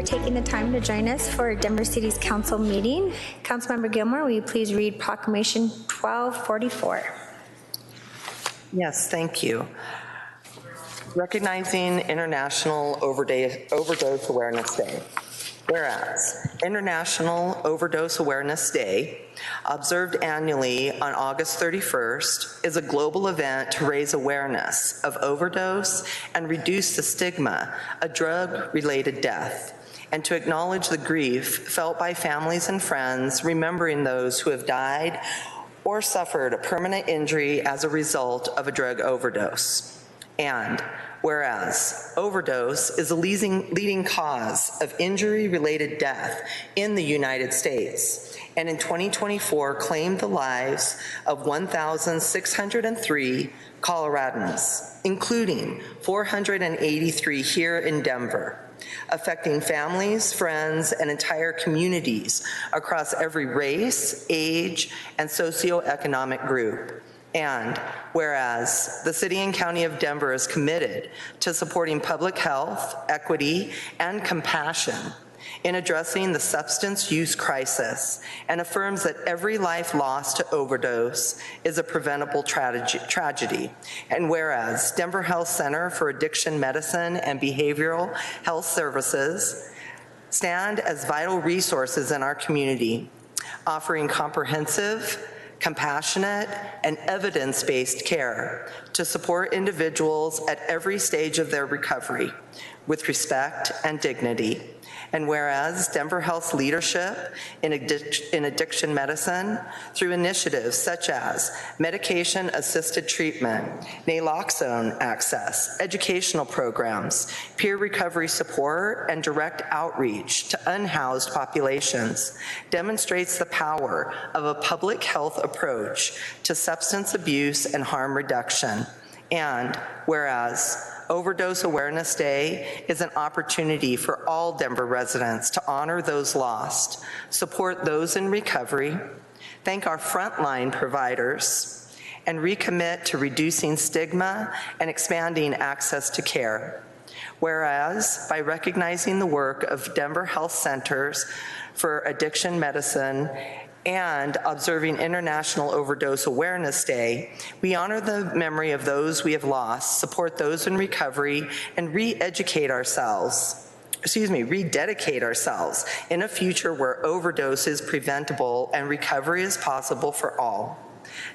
taking the time to join us for Denver City's Council meeting. Councilmember Gilmore, will you please read Proclamation 1244? Yes, thank you. Recognizing International Overdose Awareness Day. Whereas International Overdose Awareness Day, observed annually on August 31st, is a global event to raise awareness of overdose and reduce the stigma of drug-related death, and to acknowledge the grief felt by families and friends remembering those who have died or suffered a permanent injury as a result of a drug overdose. And whereas overdose is a leading cause of injury-related death in the United States, and in 2024 claimed the lives of 1,603 Coloradans, including 483 here in Denver, affecting families, friends, and entire communities across every race, age, and socioeconomic group. And whereas the City and County of Denver is committed to supporting public health, equity, and compassion in addressing the substance use crisis, and affirms that every life lost to overdose is a preventable tragedy. And whereas Denver Health Center for Addiction Medicine and Behavioral Health Services stand as vital resources in our community, offering comprehensive, compassionate, and evidence-based care to support individuals at every stage of their recovery with respect and dignity. And whereas Denver Health's leadership in addiction medicine, through initiatives such as medication-assisted treatment, naloxone access, educational programs, peer recovery support, and direct outreach to unhoused populations, demonstrates the power of a public health approach to substance abuse and harm reduction. And whereas Overdose Awareness Day is an opportunity for all Denver residents to honor those lost, support those in recovery, thank our frontline providers, and recommit to reducing stigma and expanding access to care. Whereas, by recognizing the work of Denver Health Centers for Addiction Medicine and observing International Overdose Awareness Day, we honor the memory of those we have lost, support those in recovery, and rededicate ourselves in a future where overdose is preventable and recovery is possible for all.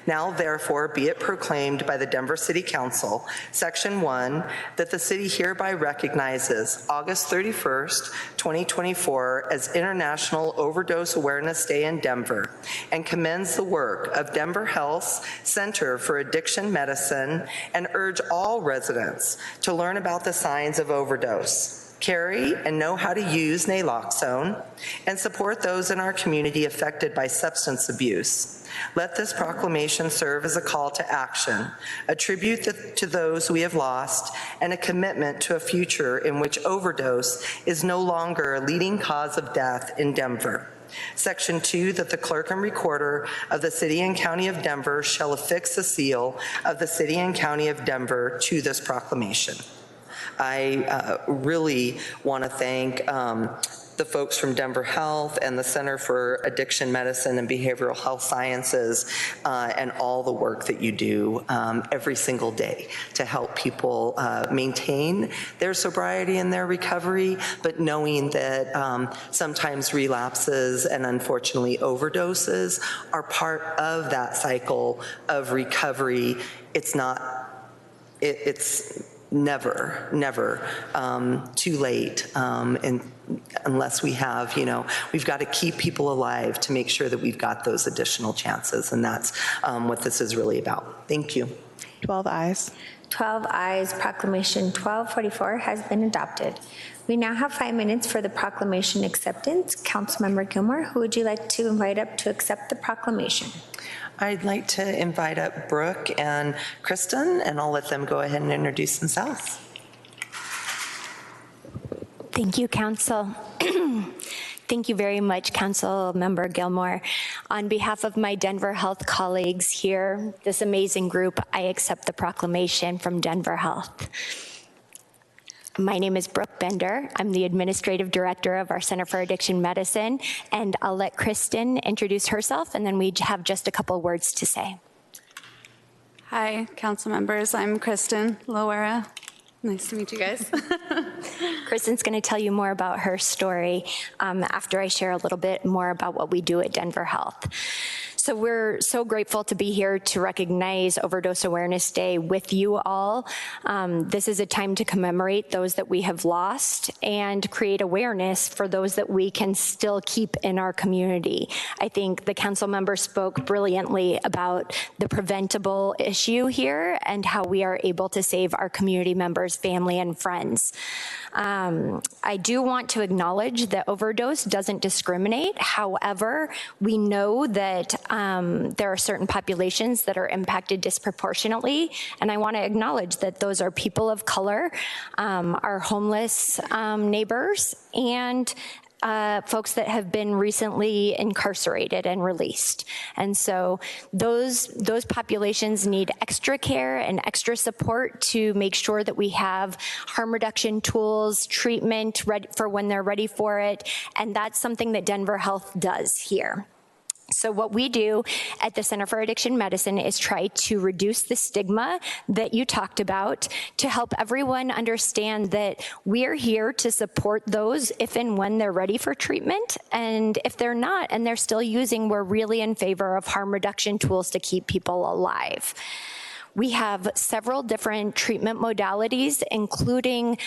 Now, therefore, be it proclaimed by the Denver City Council, Section 1, that the city hereby recognizes August 31st, 2024 as International Overdose Awareness Day in Denver, and commends the work of Denver Health's Center for Addiction Medicine, and urge all residents to learn about the signs of overdose, carry and know how to use naloxone, and support those in our community affected by substance abuse. Let this proclamation serve as a call to action, a tribute to those we have lost, and a commitment to a future in which overdose is no longer a leading cause of death in Denver. Section 2, that the clerk and recorder of the City and County of Denver shall affix the seal of the City and County of Denver to this proclamation. I really want to thank the folks from Denver Health and the Center for Addiction Medicine and Behavioral Health Sciences and all the work that you do every single day to help people maintain their sobriety and their recovery, but knowing that sometimes relapses and unfortunately overdoses are part of that cycle of recovery. It's never too late, and unless we have, we've got to keep people alive to make sure that we've got those additional chances, and that's what this is really about. Thank you. 12 ayes. 12 ayes. Proclamation 1244 has been adopted. We now have 5 minutes for the proclamation acceptance. Councilmember Gilmore, who would you like to invite up to accept the proclamation? I'd like to invite up Brooke and Kristen, and I'll let them go ahead and introduce themselves. Thank you, Council. Thank you very much, Council Member Gilmore. On behalf of my Denver Health colleagues here, this amazing group, I accept the proclamation from Denver Health. My name is Brooke Bender. I'm the Administrative Director of our Center for Addiction Medicine, and I'll let Kristen introduce herself, and then we have just a couple words to say. Hi, council members. I'm Kristen Loera. Nice to meet you guys. Kristen's going to tell you more about her story after I share a little bit more about what we do at Denver Health. So we're so grateful to be here to recognize Overdose Awareness Day with you all. This is a time to commemorate those that we have lost and create awareness for those that we can still keep in our community. I think the council member spoke brilliantly about the preventable issue here and how we are able to save our community members, family, and friends. I do want to acknowledge that overdose doesn't discriminate. However, we know that there are certain populations that are impacted disproportionately, and I want to acknowledge that those are people of color, our homeless neighbors, and folks that have been recently incarcerated and released. And so those populations need extra care and extra support to make sure that we have harm reduction tools, treatment ready for when they're ready for it, and that's something that Denver Health does here. So what we do at the Center for Addiction Medicine is try to reduce the stigma that you talked about, to help everyone understand that we're here to support those if and when they're ready for treatment. And if they're not and they're still using, we're really in favor of harm reduction tools to keep people alive. We have several different treatment modalities, including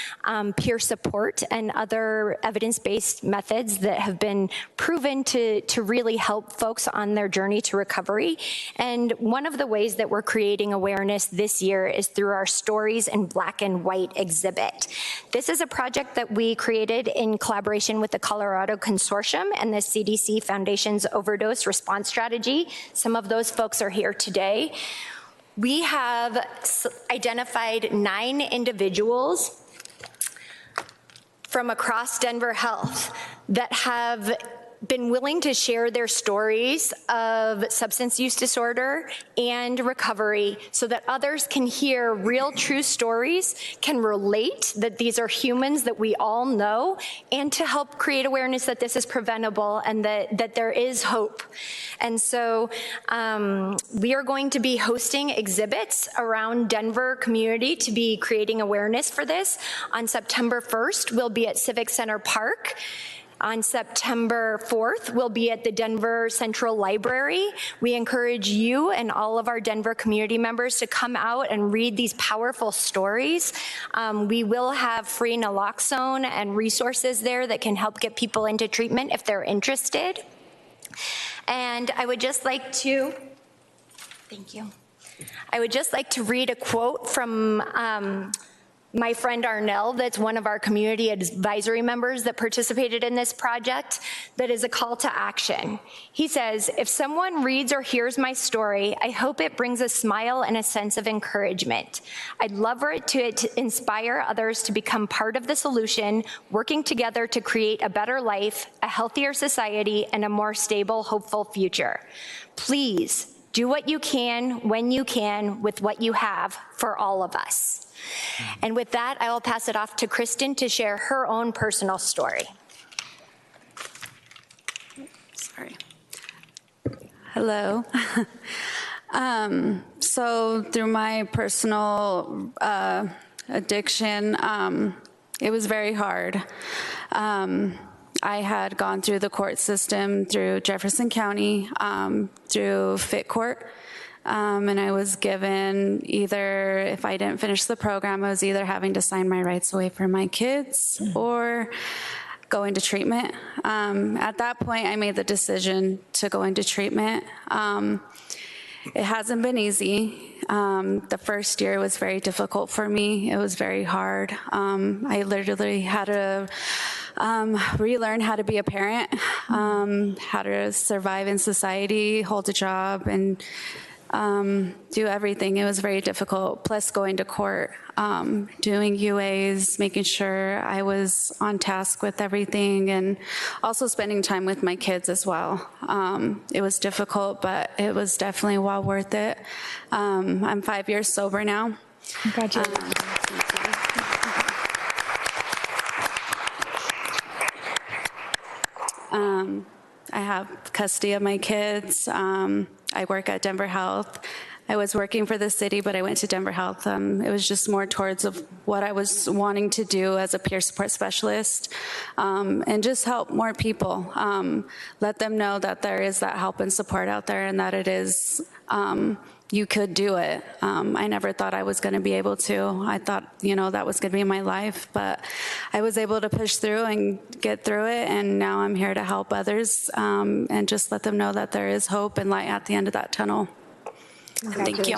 peer support and other evidence-based methods that have been proven to really help folks on their journey to recovery. And one of the ways that we're creating awareness this year is through our Stories in Black and White exhibit. This is a project that we created in collaboration with the Colorado Consortium and the CDC Foundation's Overdose Response Strategy. Some of those folks are here today. We have identified 9 individuals from across Denver Health that have been willing to share their stories of substance use disorder and recovery so that others can hear real, true stories, can relate that these are humans that we all know, and to help create awareness that this is preventable and that there is hope. And so we are going to be hosting exhibits around Denver community to be creating awareness for this. On September 1st, we'll be at Civic Center Park. On September 4th, we'll be at the Denver Central Library. We encourage you and all of our Denver community members to come out and read these powerful stories. We will have free naloxone and resources there that can help get people into treatment if they're interested. And I would just like to, thank you. I would just like to read a quote from my friend Arnell, that's one of our community advisory members that participated in this project, that is a call to action. He says, "If someone reads or hears my story, I hope it brings a smile and a sense of encouragement. I'd love for it to inspire others to become part of the solution, working together to create a better life, a healthier society, and a more stable, hopeful future. Please do what you can, when you can, with what you have for all of us." And with that, I will pass it off to Kristen to share her own personal story. Sorry. Hello. So through my personal addiction, it was very hard. I had gone through the court system, through Jefferson County, through Fit Court. And I was given either, if I didn't finish the program, I was either having to sign my rights away for my kids or go into treatment. At that point, I made the decision to go into treatment. It hasn't been easy. The first year was very difficult for me. It was very hard. I literally had to relearn how to be a parent, how to survive in society, hold a job, and do everything. It was very difficult, plus going to court, doing UAs, making sure I was on task with everything, and also spending time with my kids as well. It was difficult, but it was definitely well worth it. I'm 5 years sober now. Congratulations. I have custody of my kids. I work at Denver Health. I was working for the city, but I went to Denver Health. It was just more towards of what I was wanting to do as a peer support specialist, and just help more people. Let them know that there is that help and support out there, and that it is, you could do it. I never thought I was going to be able to. I thought, that was going to be my life, but I was able to push through and get through it, and now I'm here to help others, and just let them know that there is hope and light at the end of that tunnel. Thank you.